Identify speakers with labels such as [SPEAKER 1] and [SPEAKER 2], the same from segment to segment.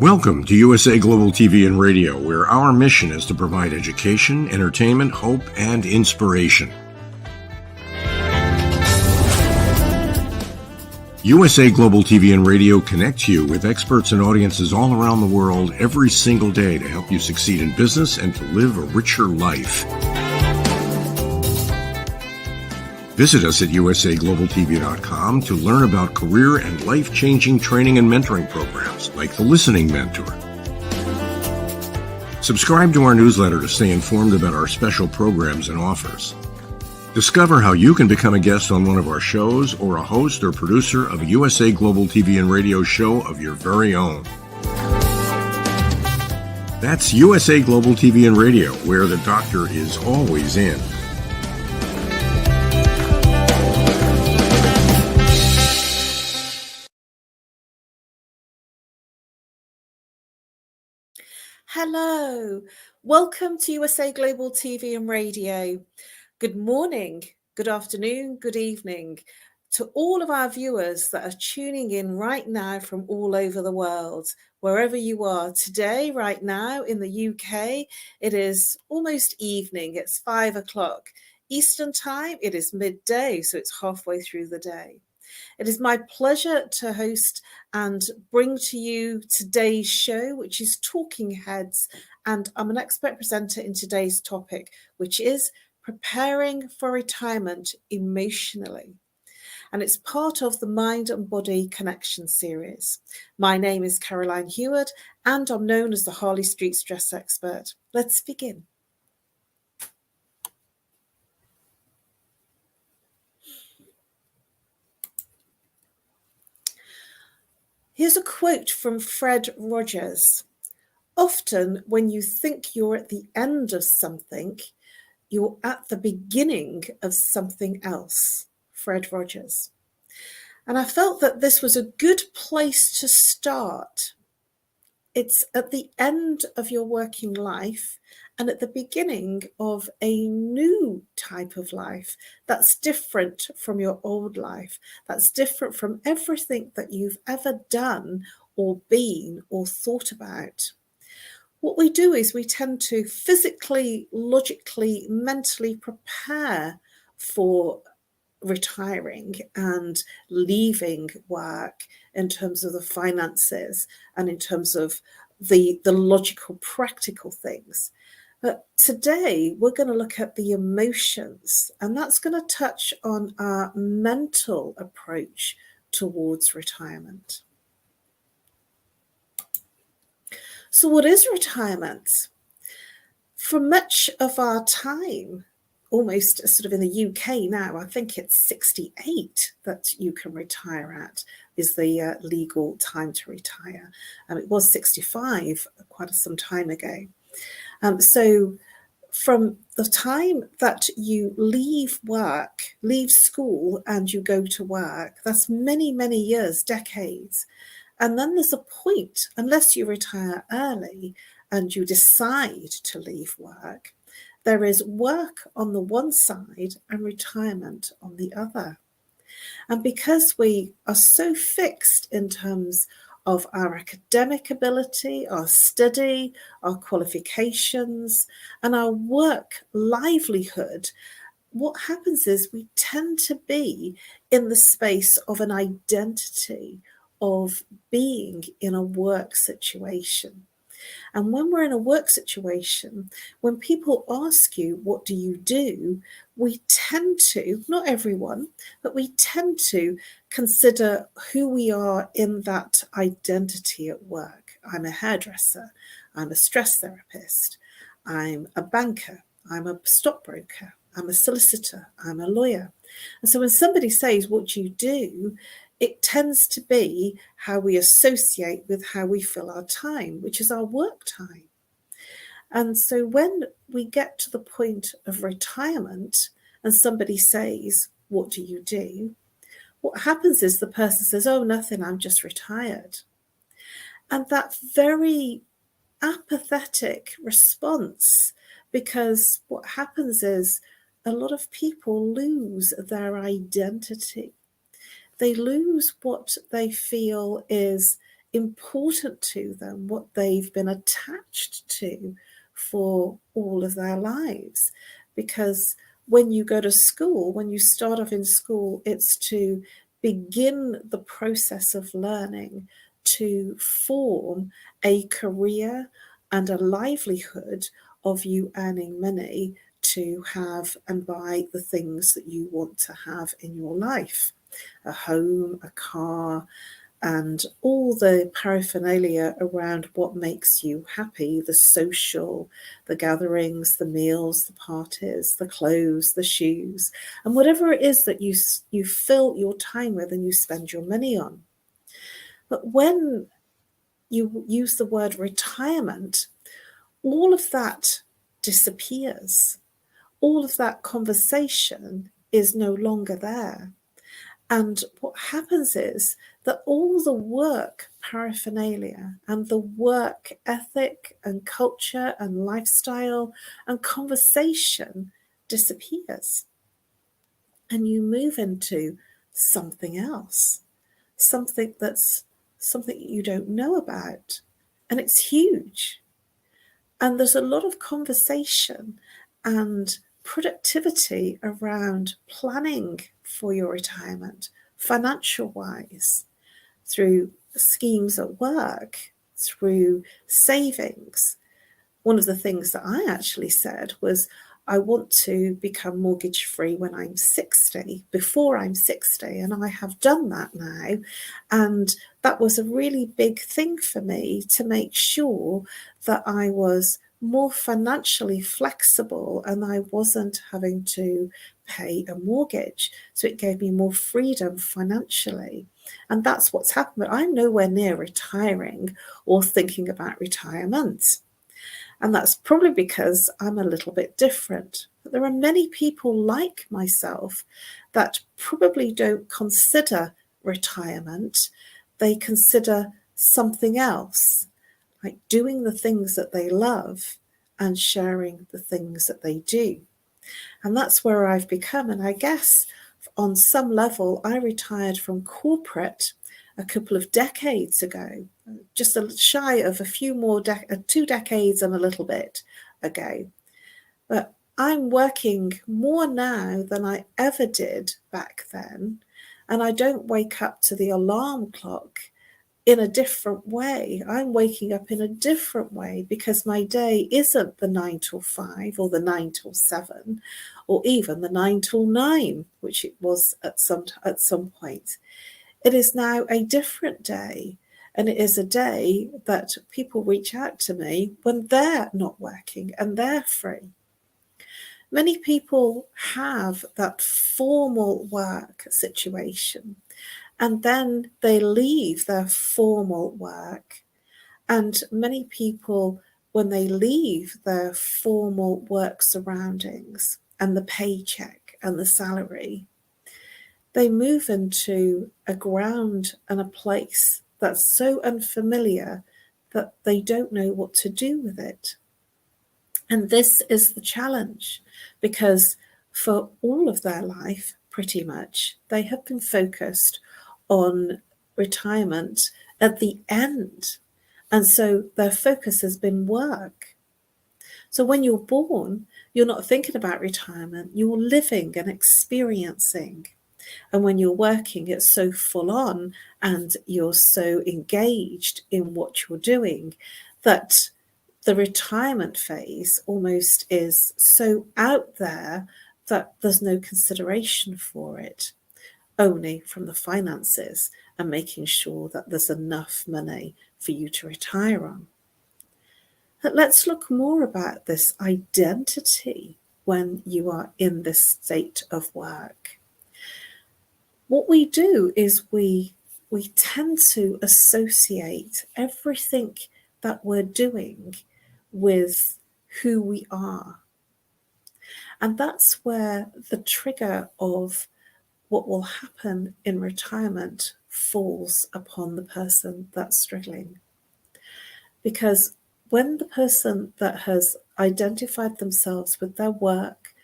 [SPEAKER 1] Welcome to USA Global TV and Radio, where our mission is to provide education, entertainment, hope, and inspiration. USA Global TV and Radio connects you with experts and audiences all around the world every single day to help you succeed in business and to live a richer life. Visit us at usaglobaltv.com to learn about career and life-changing training and mentoring programs like the Listening Mentor. Subscribe to our newsletter to stay informed about our special programs and offers. Discover how you can become a guest on one of our shows or a host or producer of a USA Global TV and Radio show of your very own. That's USA Global TV and Radio, where the doctor is always in.
[SPEAKER 2] Hello, welcome to USA Global TV and Radio. Good morning, good afternoon, good evening to all of our viewers that are tuning in right now from all over the world, wherever you are. Today, right now in the UK, it is almost evening. It's 5 o'clock Eastern time. It is midday, so it's halfway through the day. It is my pleasure to host and bring to you today's show, which is Talking Heads, and I'm an expert presenter in today's topic, which is preparing for retirement emotionally. And it's part of the Mind and Body Connection series. My name is Caroline Heward, and I'm known as the Harley Street Stress Expert. Let's begin. Here's a quote from Fred Rogers. Often when you think you're at the end of something, you're at the beginning of something else. Fred Rogers. And I felt that this was a good place to start. It's at the end of your working life and at the beginning of a new type of life that's different from your old life, that's different from everything that you've ever done or been or thought about. What we do is we tend to physically, logically, mentally prepare for retiring and leaving work in terms of the finances and in terms of the logical, practical things. But today we're going to look at the emotions, and that's going to touch on our mental approach towards retirement. So what is retirement? For much of our time, almost sort of in the UK now, I think it's 68 that you can retire at is the legal time to retire. It was 65 quite some time ago. So from the time that you leave work, leave school and you go to work, that's many, many years, decades. And then there's a point, unless you retire early and you decide to leave work, there is work on the one side and retirement on the other. And because we are so fixed in terms of our academic ability, our study, our qualifications, and our work livelihood, what happens is we tend to be in the space of an identity of being in a work situation. And when we're in a work situation, when people ask you, what do you do? We tend to, not everyone, but we tend to consider who we are in that identity at work. I'm a hairdresser. I'm a stress therapist. I'm a banker. I'm a stockbroker. I'm a solicitor. I'm a lawyer. And so when somebody says, what do you do? It tends to be how we associate with how we fill our time, which is our work time. And so when we get to the point of retirement and somebody says, what do you do? What happens is the person says, oh, nothing, I'm just retired. And that very apathetic response, because what happens is a lot of people lose their identity. They lose what they feel is important to them, what they've been attached to for all of their lives. Because when you go to school, when you start off in school, it's to begin the process of learning to form a career and a livelihood of you earning money to have and buy the things that you want to have in your life. A home, a car, and all the paraphernalia around what makes you happy, the social, the gatherings, the meals, the parties, the clothes, the shoes, and whatever it is that you fill your time with and you spend your money on. But when you use the word retirement, all of that disappears. All of that conversation is no longer there. And what happens is that all the work paraphernalia and the work ethic and culture and lifestyle and conversation disappears. And you move into something else, something you don't know about. And it's huge. And there's a lot of conversation and productivity around planning for your retirement, financial wise, through schemes at work, through savings. One of the things that I actually said was, I want to become mortgage free when I'm 60, before I'm 60, and I have done that now. And that was a really big thing for me, to make sure that I was more financially flexible and I wasn't having to pay a mortgage. So it gave me more freedom financially. And that's what's happened. But I'm nowhere near retiring or thinking about retirement. And that's probably because I'm a little bit different. But there are many people like myself that probably don't consider retirement. They consider something else, like doing the things that they love and sharing the things that they do. And that's where I've become. And I guess on some level, I retired from corporate a couple of decades ago, just shy of a few more, 2 decades and a little bit ago. But I'm working more now than I ever did back then. And I don't wake up to the alarm clock in a different way. I'm waking up in a different way because my day isn't the 9 till 5 or the 9 till 7 or even the 9 till 9, which it was at some point. It is now a different day, and it is a day that people reach out to me when they're not working and they're free. Many people have that formal work situation, and then they leave their formal work. And many people, when they leave their formal work surroundings and the paycheck and the salary, they move into a ground and a place that's so unfamiliar that they don't know what to do with it. And this is the challenge, because for all of their life, pretty much, they have been focused on retirement at the end. And so their focus has been work. So when you're born, you're not thinking about retirement, you're living and experiencing. And when you're working, it's so full on and you're so engaged in what you're doing that the retirement phase almost is so out there that there's no consideration for it, only from the finances and making sure that there's enough money for you to retire on. But let's look more about this identity when you are in this state of work. What we do is we tend to associate everything that we're doing with who we are. And that's where the trigger of what will happen in retirement falls upon the person that's struggling. Because when the person that has identified themselves with their work,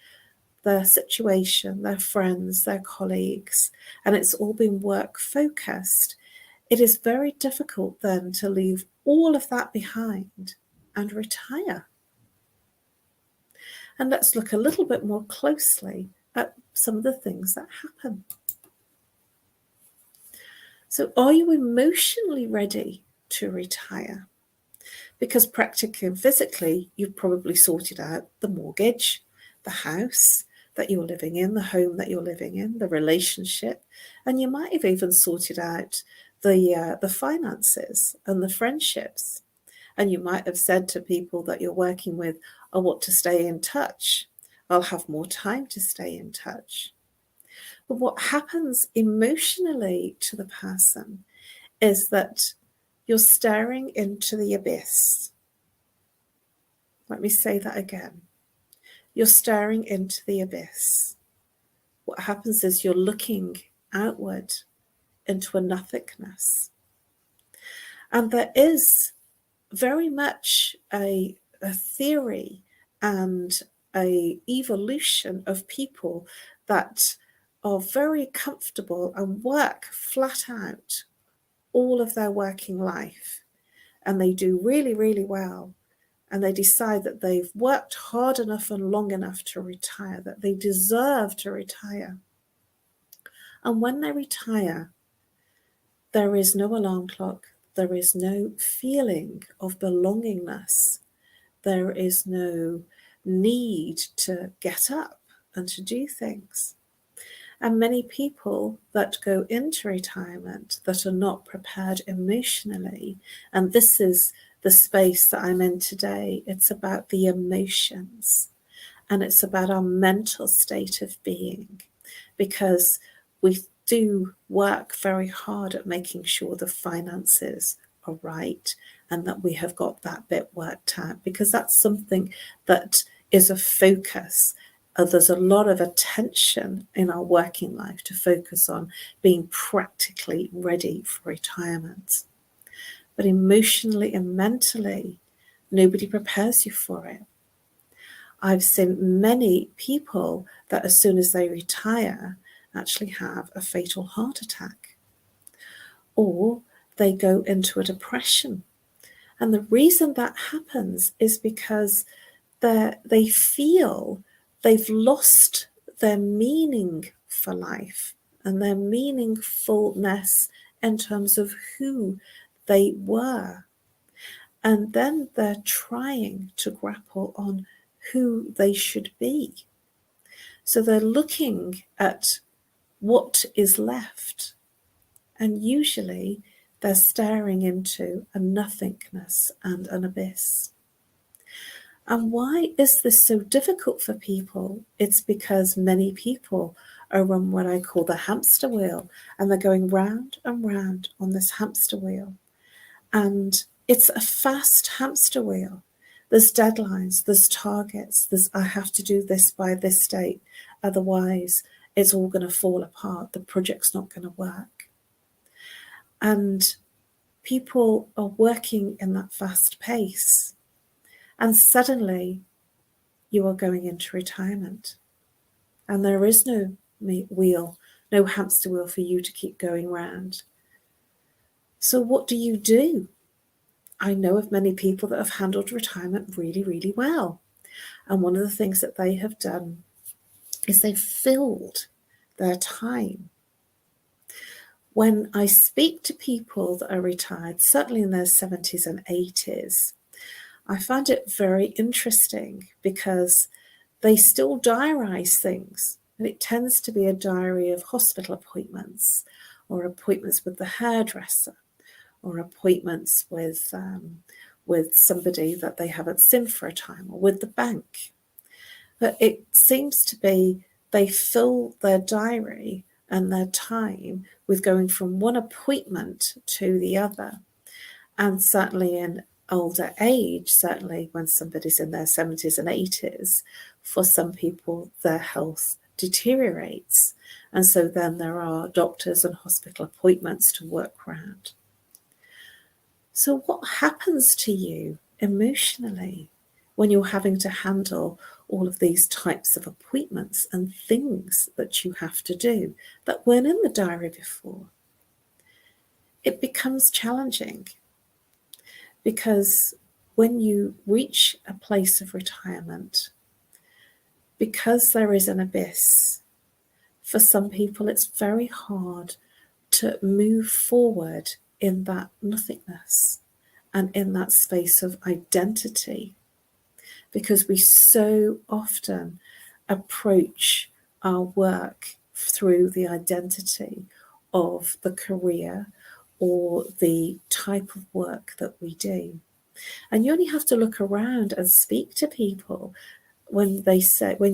[SPEAKER 2] their situation, their friends, their colleagues, and it's all been work focused, it is very difficult then to leave all of that behind and retire. And let's look a little bit more closely at some of the things that happen. So are you emotionally ready to retire? Because practically and physically, you've probably sorted out the mortgage, the house that you're living in, the home that you're living in, the relationship, and you might have even sorted out the finances and the friendships. And you might have said to people that you're working with, I want to stay in touch. I'll have more time to stay in touch. But what happens emotionally to the person is that you're staring into the abyss. Let me say that again. You're staring into the abyss. What happens is you're looking outward into a nothingness. And there is very much a theory and a evolution of people that are very comfortable and work flat out all of their working life, and they do really, really well, and they decide that they've worked hard enough and long enough to retire, that they deserve to retire. And when they retire, there is no alarm clock, there is no feeling of belongingness, there is no need to get up and to do things. And many people that go into retirement that are not prepared emotionally, and this is the space that I'm in today, it's about the emotions and it's about our mental state of being, because we do work very hard at making sure the finances are right and that we have got that bit worked out, because that's something that is a focus. There's a lot of attention in our working life to focus on being practically ready for retirement. But emotionally and mentally, nobody prepares you for it. I've seen many people that as soon as they retire actually have a fatal heart attack, or they go into a depression. And the reason that happens is because they feel they've lost their meaning for life and their meaningfulness in terms of who they were. And then they're trying to grapple on who they should be. So they're looking at what is left. And usually they're staring into a nothingness and an abyss. And why is this so difficult for people? It's because many people are on what I call the hamster wheel, and they're going round and round on this hamster wheel. And it's a fast hamster wheel. There's deadlines, there's targets, I have to do this by this date, otherwise it's all going to fall apart, the project's not going to work. And people are working in that fast pace. And suddenly you are going into retirement and there is no wheel, no hamster wheel for you to keep going round. So what do? I know of many people that have handled retirement really, really well. And one of the things that they have done is they've filled their time. When I speak to people that are retired, certainly in their 70s and 80s, I find it very interesting because they still diarise things. And it tends to be a diary of hospital appointments or appointments with the hairdresser or appointments with somebody that they haven't seen for a time, or with the bank. But it seems to be they fill their diary and their time with going from one appointment to the other. And certainly in older age, certainly when somebody's in their 70s and 80s, for some people their health deteriorates. And so then there are doctors and hospital appointments to work around. So what happens to you emotionally when you're having to handle all of these types of appointments and things that you have to do that weren't in the diary before? it becomes challenging, because when you reach a place of retirement, because there is an abyss, for some people it's very hard to move forward in that nothingness and in that space of identity, because we so often approach our work through the identity of the career or the type of work that we do. And you only have to look around and speak to people when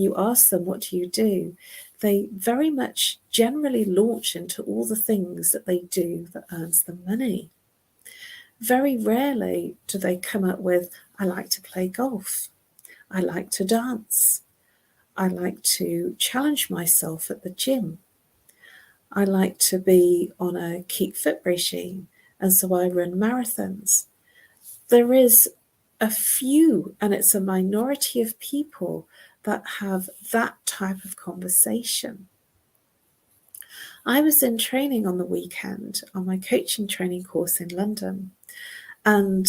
[SPEAKER 2] you ask them, what do? They very much generally launch into all the things that they do that earns them money. Very rarely do they come up with, I like to play golf. I like to dance. I like to challenge myself at the gym. I like to be on a keep fit regime, and so I run marathons. There is a few, and it's a minority of people that have that type of conversation. I was in training on the weekend on my coaching training course in London, and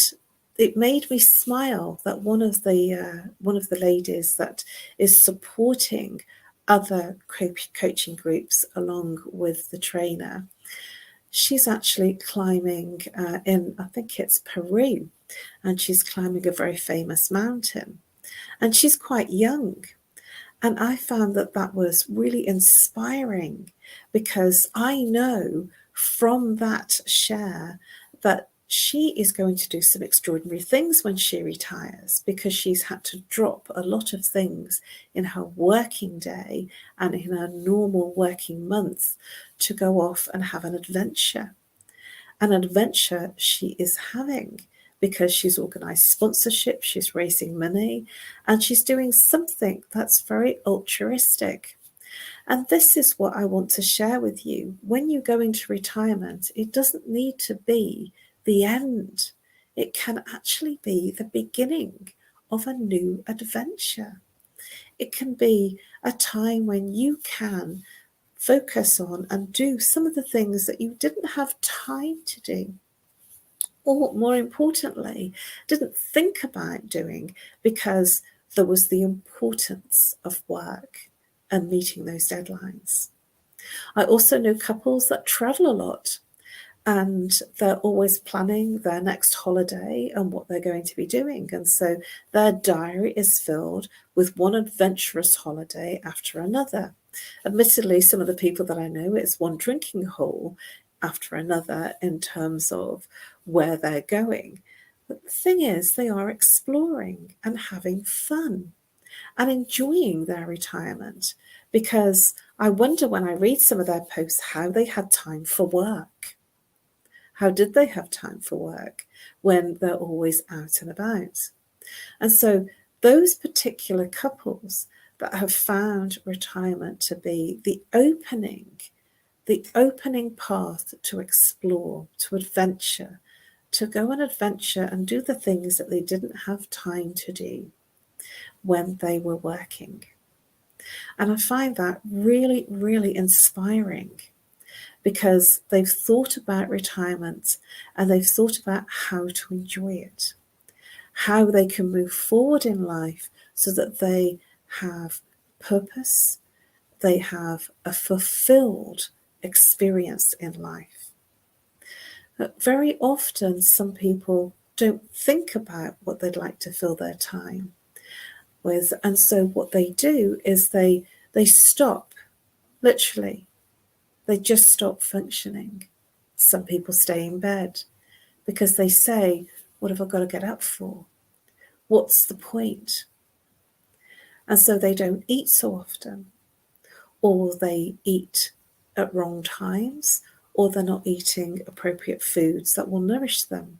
[SPEAKER 2] it made me smile that one of the ladies that is supporting other coaching groups along with the trainer, she's actually climbing in, I think it's Peru, and she's climbing a very famous mountain, and she's quite young. And I found that was really inspiring, because I know from that share that she is going to do some extraordinary things when she retires, because she's had to drop a lot of things in her working day and in her normal working month to go off and have an adventure. An adventure she is having because she's organised sponsorship, she's raising money, and she's doing something that's very altruistic. And this is what I want to share with you. When you go into retirement, it doesn't need to be the end. It can actually be the beginning of a new adventure. It can be a time when you can focus on and do some of the things that you didn't have time to do, or more importantly, didn't think about doing because there was the importance of work and meeting those deadlines. I also know couples that travel a lot, and they're always planning their next holiday and what they're going to be doing. And so their diary is filled with one adventurous holiday after another. Admittedly, some of the people that I know, it's one drinking hole after another in terms of where they're going. But the thing is, they are exploring and having fun and enjoying their retirement, because I wonder, when I read some of their posts, how they had time for work. How did they have time for work when they're always out and about? And so those particular couples that have found retirement to be the opening path to explore, to adventure, to go on adventure and do the things that they didn't have time to do when they were working. And I find that really, really inspiring, because they've thought about retirement and they've thought about how to enjoy it, how they can move forward in life so that they have purpose, they have a fulfilled experience in life. But very often, some people don't think about what they'd like to fill their time with, and so what they do is they stop, literally. They just stop functioning. Some people stay in bed because they say, what have I got to get up for? What's the point? And so they don't eat so often, or they eat at wrong times, or they're not eating appropriate foods that will nourish them.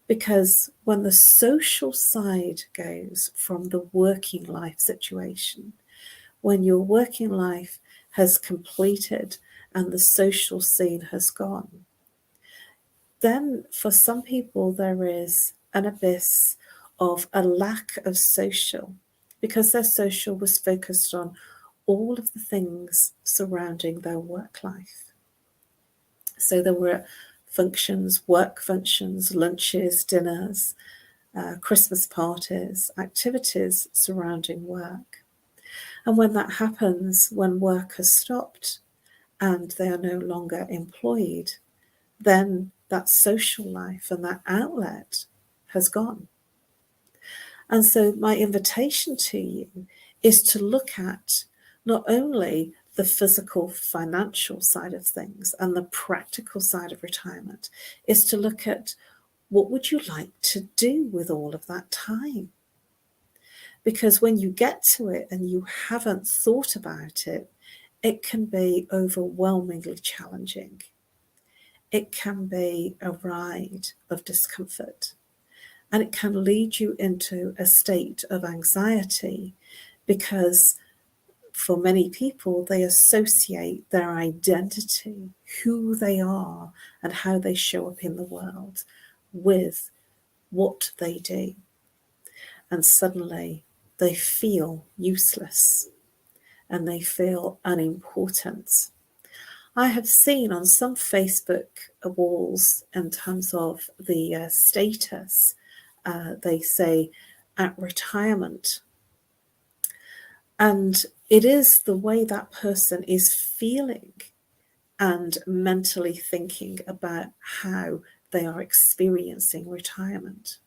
[SPEAKER 2] Because when the social side goes from the working life situation, when your working life has completed and the social scene has gone, then for some people there is an abyss of a lack of social, because their social was focused on all of the things surrounding their work life. So there were functions, work functions, lunches, dinners, Christmas parties, activities surrounding work. And when that happens, when work has stopped and they are no longer employed, then that social life and that outlet has gone. And so my invitation to you is to look at not only the physical financial side of things and the practical side of retirement, is to look at what would you like to do with all of that time? Because when you get to it and you haven't thought about it, it can be overwhelmingly challenging. It can be a ride of discomfort, and it can lead you into a state of anxiety because for many people, they associate their identity, who they are and how they show up in the world, with what they do. And suddenly they feel useless and they feel unimportant. I have seen on some Facebook walls, in terms of the status, they say at retirement. And it is the way that person is feeling and mentally thinking about how they are experiencing retirement.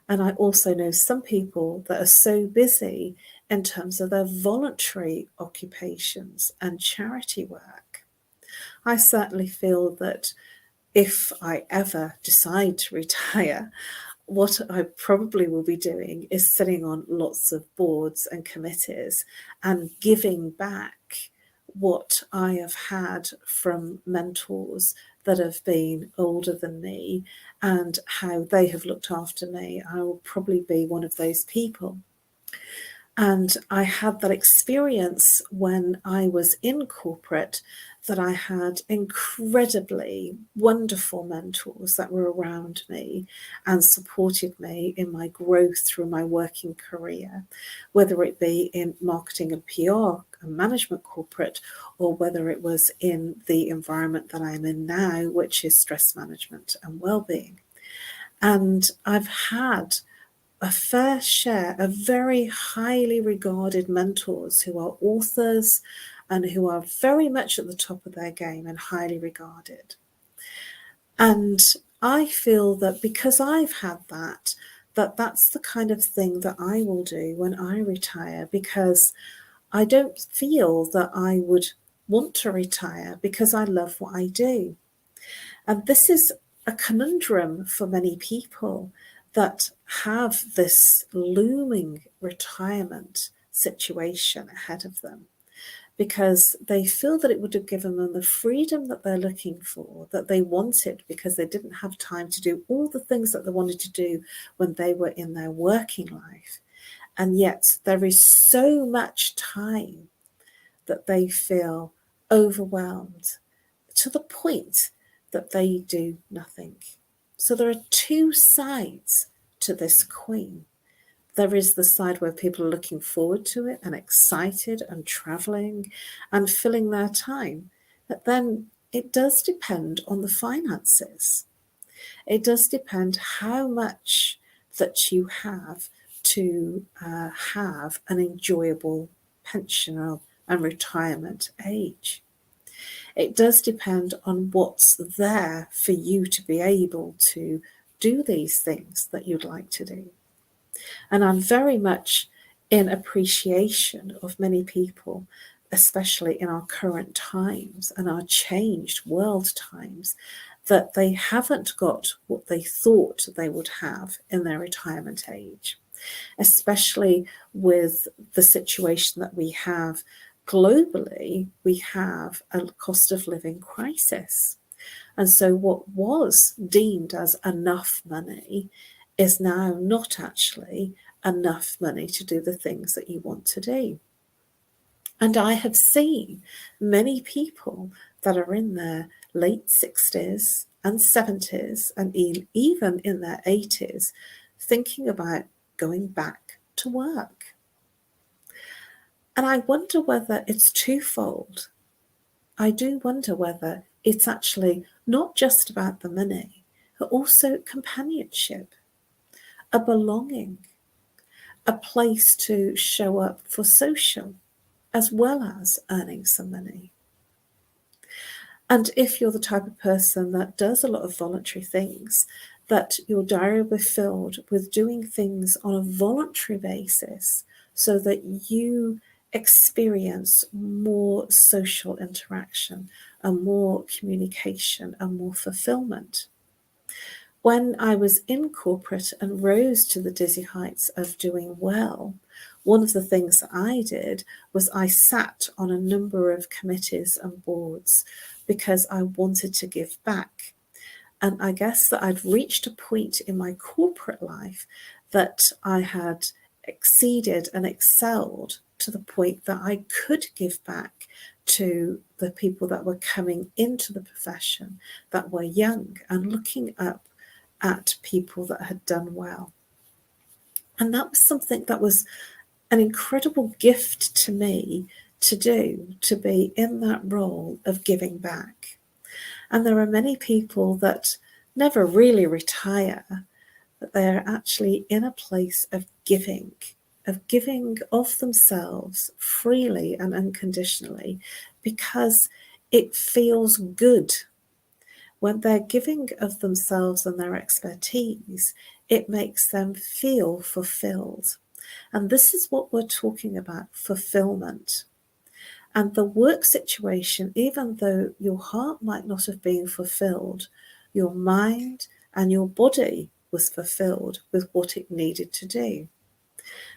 [SPEAKER 2] And I also know some people that are so busy in terms of their voluntary occupations and charity work. I certainly feel that if I ever decide to retire, what I probably will be doing is sitting on lots of boards and committees and giving back what I have had from mentors that have been older than me and how they have looked after me. I will probably be one of those people. And I had that experience when I was in corporate, that I had incredibly wonderful mentors that were around me and supported me in my growth through my working career, whether it be in marketing and PR and management corporate, or whether it was in the environment that I'm in now, which is stress management and well-being. And I've had a fair share of very highly regarded mentors who are authors and who are very much at the top of their game and highly regarded. And I feel that because I've had that, that's the kind of thing that I will do when I retire, because I don't feel that I would want to retire because I love what I do. And this is a conundrum for many people that have this looming retirement situation ahead of them, because they feel that it would have given them the freedom that they're looking for, that they wanted, because they didn't have time to do all the things that they wanted to do when they were in their working life. And yet there is so much time that they feel overwhelmed to the point that they do nothing. So there are two sides to this coin. There is the side where people are looking forward to it and excited and traveling and filling their time. But then it does depend on the finances. It does depend how much that you have to have an enjoyable pension and retirement age. It does depend on what's there for you to be able to do these things that you'd like to do. And I'm very much in appreciation of many people, especially in our current times and our changed world times, that they haven't got what they thought they would have in their retirement age, especially with the situation that we have globally. We have a cost of living crisis. And so what was deemed as enough money is now not actually enough money to do the things that you want to do. And I have seen many people that are in their late 60s and 70s and even in their 80s thinking about going back to work. And I wonder whether it's twofold. I do wonder whether it's actually not just about the money, but also companionship, a belonging, a place to show up for social, as well as earning some money. And if you're the type of person that does a lot of voluntary things, that your diary will be filled with doing things on a voluntary basis so that you experience more social interaction and more communication and more fulfillment. When I was in corporate and rose to the dizzy heights of doing well, one of the things that I did was I sat on a number of committees and boards because I wanted to give back. And I guess that I'd reached a point in my corporate life that I had exceeded and excelled to the point that I could give back to the people that were coming into the profession, that were young and looking up at people that had done well. And that was something that was an incredible gift to me to do, to be in that role of giving back. And there are many people that never really retire, but they're actually in a place of giving of themselves freely and unconditionally, because it feels good. When they're giving of themselves and their expertise, it makes them feel fulfilled. And this is what we're talking about, fulfillment. And the work situation, even though your heart might not have been fulfilled, your mind and your body was fulfilled with what it needed to do.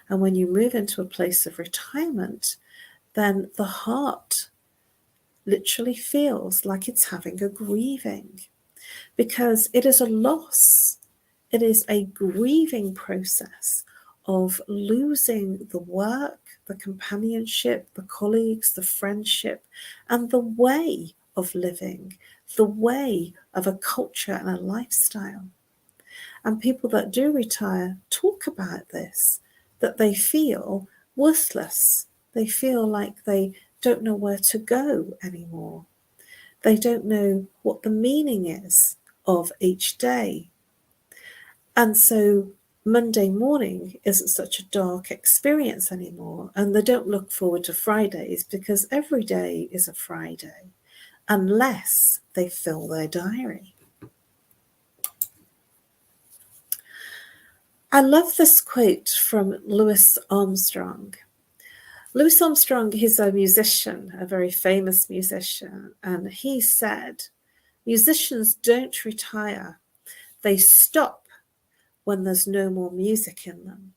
[SPEAKER 2] And when you move into a place of retirement, then the heart literally feels like it's having a grieving, because it is a loss. It is a grieving process of losing the work, the companionship, the colleagues, the friendship, and the way of living, the way of a culture and a lifestyle. And people that do retire talk about this, that they feel worthless. They feel like they don't know where to go anymore. They don't know what the meaning is of each day. And so Monday morning isn't such a dark experience anymore, and they don't look forward to Fridays because every day is a Friday, unless they fill their diary. I love this quote from Louis Armstrong. Louis Armstrong is a musician, a very famous musician, and he said, "Musicians don't retire, they stop when there's no more music in them."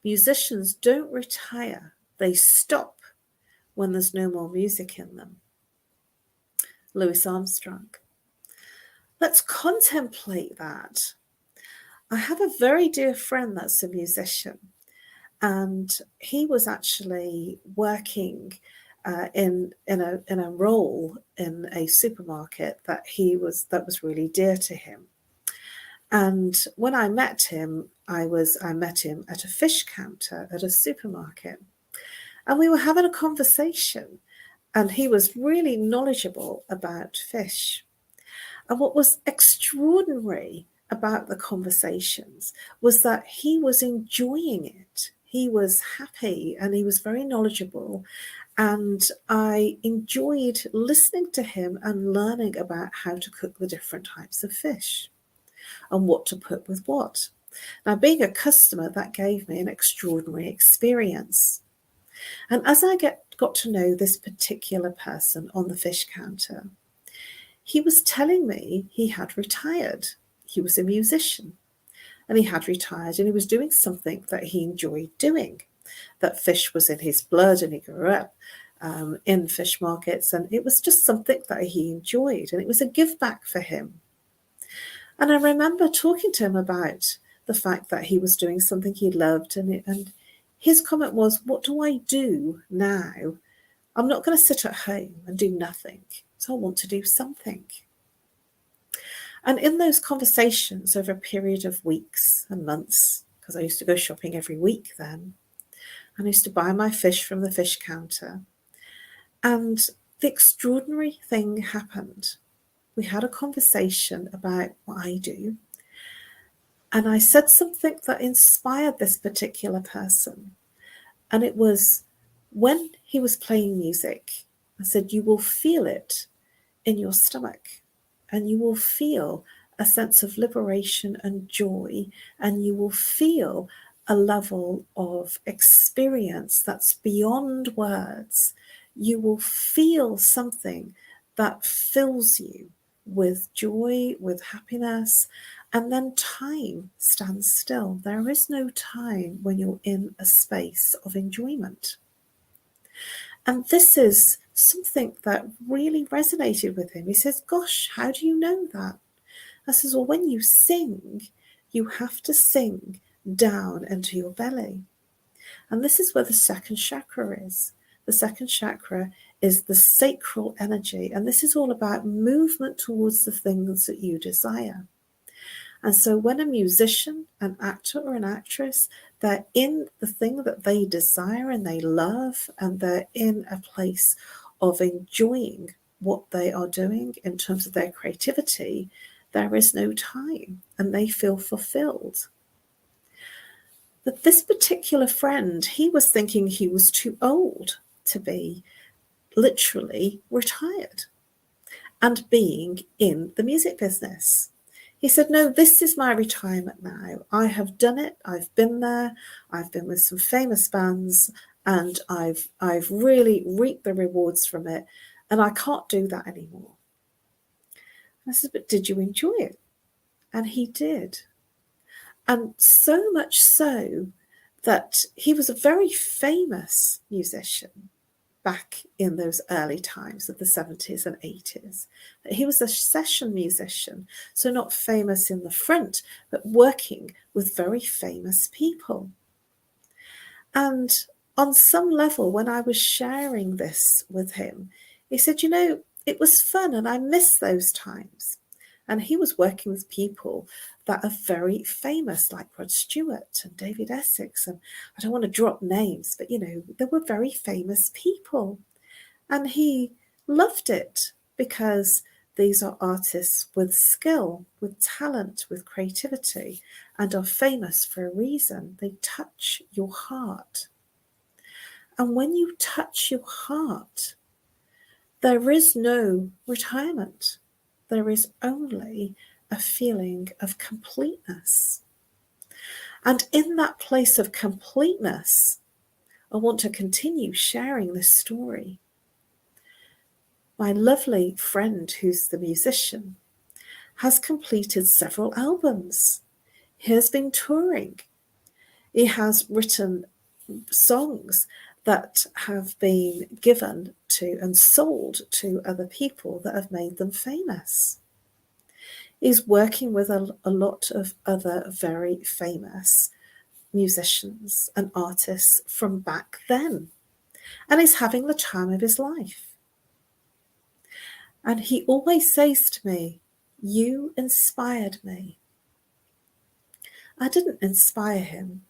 [SPEAKER 2] Musicians don't retire, they stop when there's no more music in them. Louis Armstrong. Let's contemplate that. I have a very dear friend that's a musician, and he was actually working in a role in a supermarket that was really dear to him. And when I met him, I met him at a fish counter at a supermarket, and we were having a conversation, and he was really knowledgeable about fish. And what was extraordinary about the conversations was that he was enjoying it. He was happy and he was very knowledgeable. And I enjoyed listening to him and learning about how to cook the different types of fish and what to put with what. Now, being a customer, that gave me an extraordinary experience. And as I got to know this particular person on the fish counter, he was telling me he had retired. He was a musician and he had retired, and he was doing something that he enjoyed doing. That fish was in his blood, and he grew up in fish markets, and it was just something that he enjoyed, and it was a give back for him. And I remember talking to him about the fact that he was doing something he loved, and his comment was, "What do I do now? I'm not going to sit at home and do nothing, so I want to do something." And in those conversations over a period of weeks and months, because I used to go shopping every week then, and I used to buy my fish from the fish counter, and the extraordinary thing happened. We had a conversation about what I do, and I said something that inspired this particular person. And it was, when he was playing music, I said, you will feel it in your stomach, and you will feel a sense of liberation and joy, and you will feel a level of experience that's beyond words. You will feel something that fills you with joy, with happiness, and then time stands still. There is no time when you're in a space of enjoyment. And this is something that really resonated with him. He says, gosh, how do you know that? I says, well, when you sing, you have to sing down into your belly. And this is where the second chakra is. The second chakra is the sacral energy. And this is all about movement towards the things that you desire. And so when a musician, an actor or an actress, they're in the thing that they desire and they love, and they're in a place of enjoying what they are doing in terms of their creativity, there is no time and they feel fulfilled. But this particular friend, he was thinking he was too old to be literally retired and being in the music business. He said, no, this is my retirement now. I have done it. I've been there. I've been with some famous bands, and I've really reaped the rewards from it, and I can't do that anymore. And I said, but did you enjoy it? And he did. And so much so that he was a very famous musician back in those early times of the 70s and 80s. He was a session musician, so not famous in the front, but working with very famous people. And on some level, when I was sharing this with him, he said, you know, it was fun and I miss those times. And he was working with people that are very famous, like Rod Stewart and David Essex. And I don't want to drop names, but, you know, they were very famous people. And he loved it because these are artists with skill, with talent, with creativity, and are famous for a reason. They touch your heart. And when you touch your heart, there is no retirement. There is only a feeling of completeness. And in that place of completeness, I want to continue sharing this story. My lovely friend, who's the musician, has completed several albums. He has been touring. He has written songs that have been given to and sold to other people that have made them famous. He's working with a lot of other very famous musicians and artists from back then. And he's having the time of his life. And he always says to me, you inspired me. I didn't inspire him.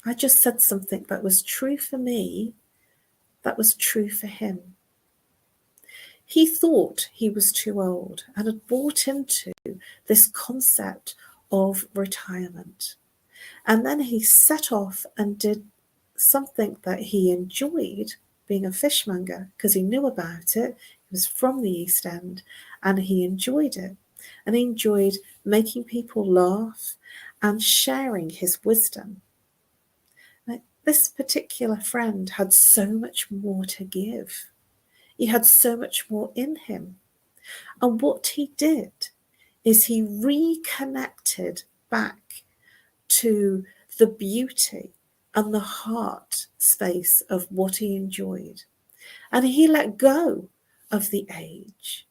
[SPEAKER 2] I just said something that was true for me, that was true for him. He thought he was too old and had bought into this concept of retirement. And then he set off and did something that he enjoyed, being a fishmonger, because he knew about it. He was from the East End and he enjoyed it. And he enjoyed making people laugh and sharing his wisdom. Now, this particular friend had so much more to give. He had so much more in him. And what he did is he reconnected back to the beauty and the heart space of what he enjoyed. And he let go of the age.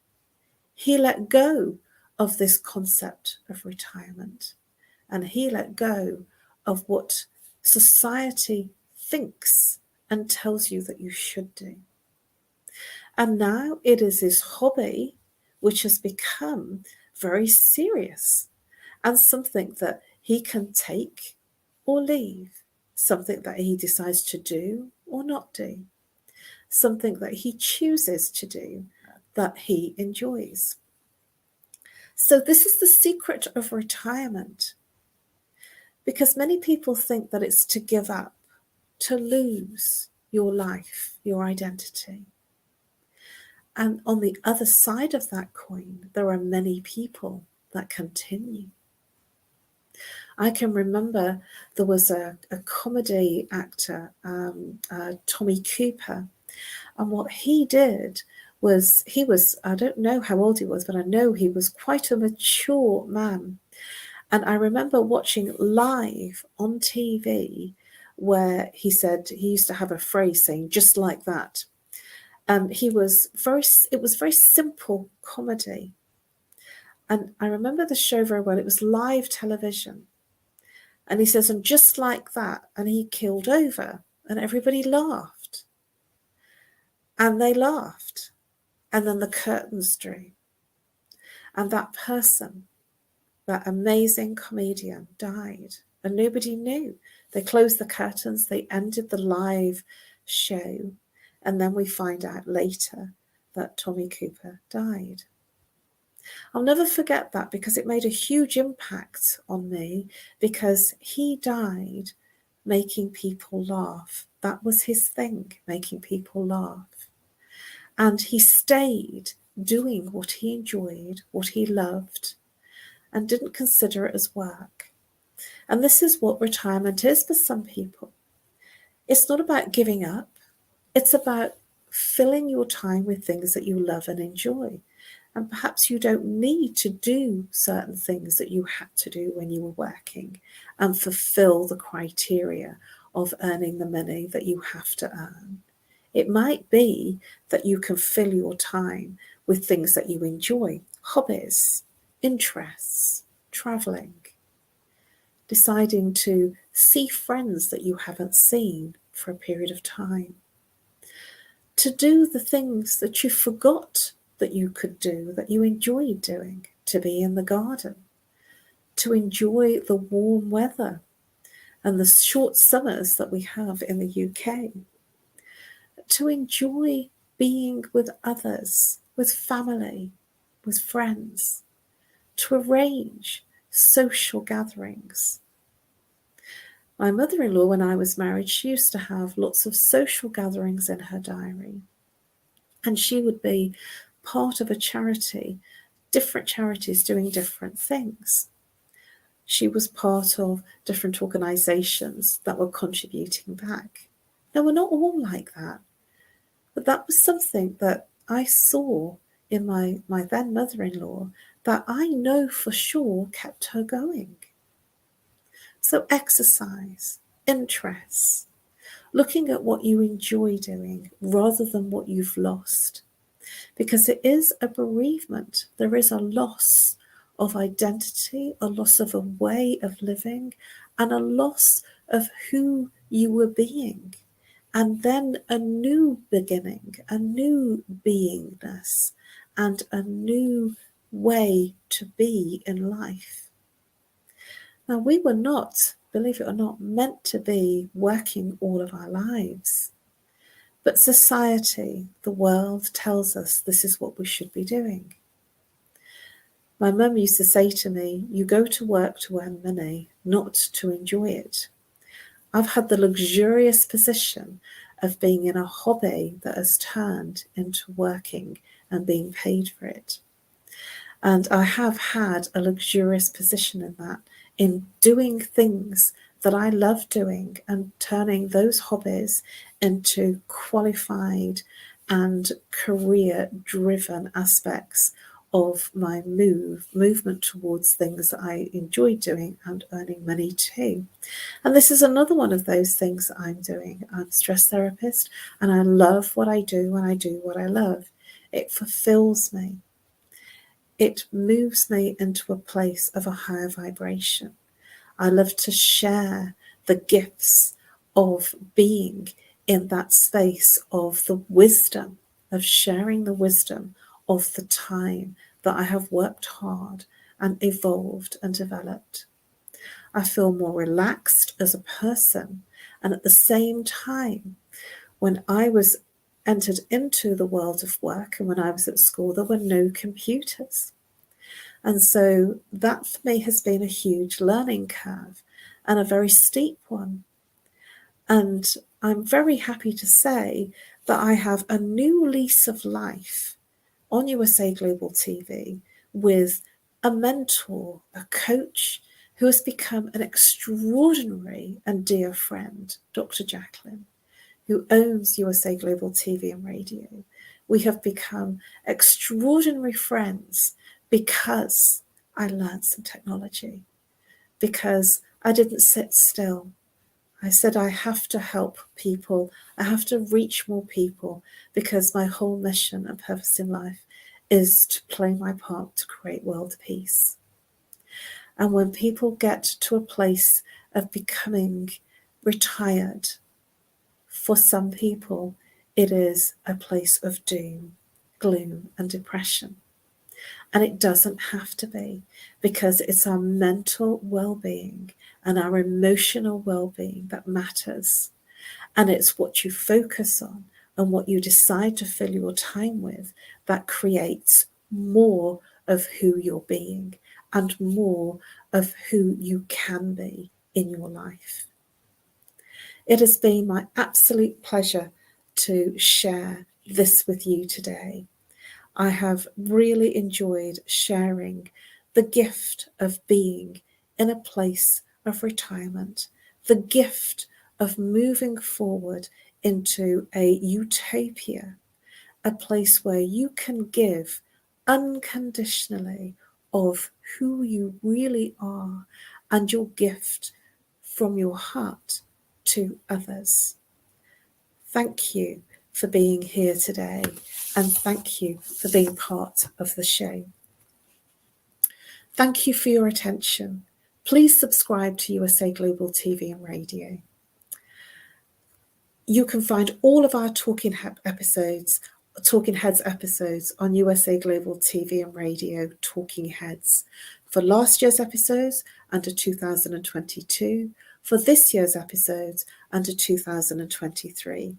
[SPEAKER 2] He let go of this concept of retirement. And he let go of what society thinks and tells you that you should do. And now it is his hobby, which has become very serious and something that he can take or leave, something that he decides to do or not do. something that he chooses to do, that he enjoys. So this is the secret of retirement, because many people think that it's to give up, to lose your life, your identity. And on the other side of that coin, there are many people that continue. I can remember there was a comedy actor, Tommy Cooper, and what he did was, I don't know how old he was, but I know he was quite a mature man. And I remember watching live on TV where he said, he used to have a phrase saying, just like that. It was very simple comedy. And I remember the show very well. It was live television. And he says, and just like that, and he keeled over, and everybody laughed. And they laughed. And then the curtains drew. And that person, that amazing comedian, died. And nobody knew. They closed the curtains. They ended the live show. And then we find out later that Tommy Cooper died. I'll never forget that, because it made a huge impact on me, because he died making people laugh. That was his thing, making people laugh. And he stayed doing what he enjoyed, what he loved, and didn't consider it as work. And this is what retirement is for some people. It's not about giving up. It's about filling your time with things that you love and enjoy. And perhaps you don't need to do certain things that you had to do when you were working and fulfill the criteria of earning the money that you have to earn. It might be that you can fill your time with things that you enjoy, hobbies, interests, traveling, deciding to see friends that you haven't seen for a period of time, to do the things that you forgot that you could do, that you enjoyed doing, to be in the garden, to enjoy the warm weather and the short summers that we have in the UK, to enjoy being with others, with family, with friends, to arrange social gatherings. My mother-in-law, when I was married, she used to have lots of social gatherings in her diary. And she would be part of a charity, different charities doing different things. She was part of different organisations that were contributing back. Now, we're not all like that, but that was something that I saw in my then mother-in-law that I know for sure kept her going. So exercise, interests, looking at what you enjoy doing rather than what you've lost. Because it is a bereavement. There is a loss of identity, a loss of a way of living, and a loss of who you were being. And then a new beginning, a new beingness, and a new way to be in life. Now, we were not, believe it or not, meant to be working all of our lives. But society, the world, tells us this is what we should be doing. My mum used to say to me, you go to work to earn money, not to enjoy it. I've had the luxurious position of being in a hobby that has turned into working and being paid for it. And I have had a luxurious position in that, in doing things that I love doing and turning those hobbies into qualified and career-driven aspects of my movement towards things that I enjoy doing and earning money too. And this is another one of those things that I'm doing. I'm a stress therapist, and I love what I do when I do what I love. It fulfills me. It moves me into a place of a higher vibration. I love to share the gifts of being in that space of the wisdom, of sharing the wisdom of the time that I have worked hard and evolved and developed. I feel more relaxed as a person. And at the same time, when I was entered into the world of work, and when I was at school, there were no computers. And so that for me has been a huge learning curve and a very steep one. And I'm very happy to say that I have a new lease of life on USA Global TV with a mentor, a coach who has become an extraordinary and dear friend, Dr. Jacqueline, who owns USA Global TV and Radio. We have become extraordinary friends because I learned some technology, because I didn't sit still. I said, I have to help people. I have to reach more people, because my whole mission and purpose in life is to play my part to create world peace. And when people get to a place of becoming retired, for some people, it is a place of doom, gloom, and depression. And it doesn't have to be, because it's our mental well-being and our emotional well-being that matters. And it's what you focus on and what you decide to fill your time with that creates more of who you're being and more of who you can be in your life. It has been my absolute pleasure to share this with you today. I have really enjoyed sharing the gift of being in a place of retirement, the gift of moving forward into a utopia, a place where you can give unconditionally of who you really are and your gift from your heart to others. Thank you for being here today, and thank you for being part of the show. Thank you for your attention. Please subscribe to USA Global TV and Radio. You can find all of our Talking Heads episodes on USA Global TV and Radio Talking Heads for last year's episodes under 2022, for this year's episodes under 2023.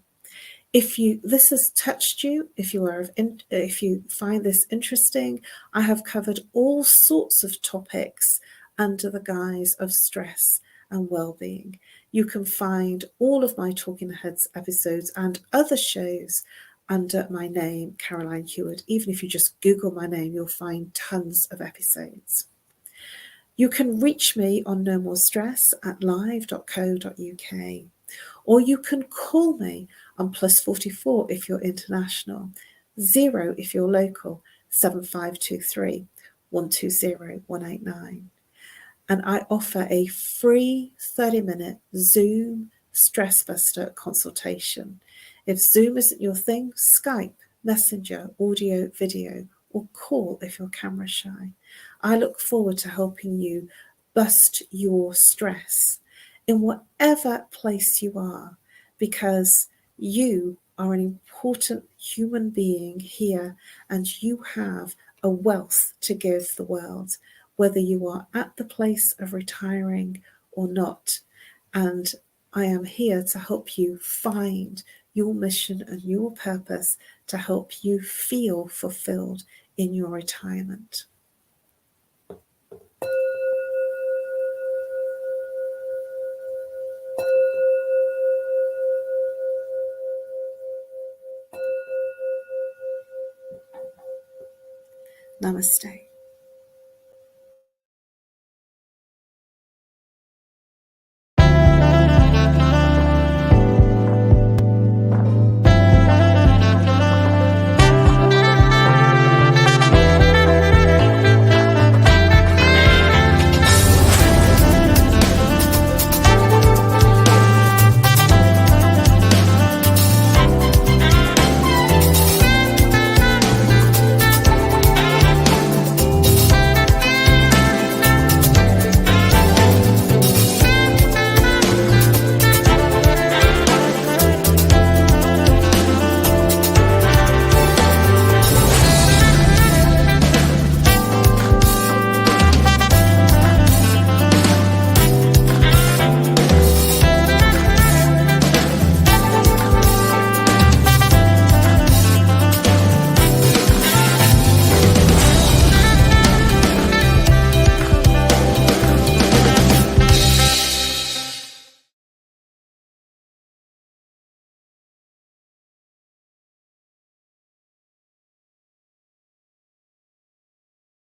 [SPEAKER 2] If this has touched you, if you find this interesting, I have covered all sorts of topics under the guise of stress and well-being. You can find all of my Talking Heads episodes and other shows under my name, Caroline Heward. Even if you just Google my name, you'll find tons of episodes. You can reach me on No More Stress at live.co.uk, or you can call me on +44 if you're international, 0 if you're local, 7523 120 189. And I offer a free 30-minute Zoom Stress Buster consultation. If Zoom isn't your thing, Skype, Messenger, audio, video, or call if you're camera shy. I look forward to helping you bust your stress in whatever place you are, because you are an important human being here and you have a wealth to give the world, whether you are at the place of retiring or not. And I am here to help you find your mission and your purpose to help you feel fulfilled in your retirement. Namaste.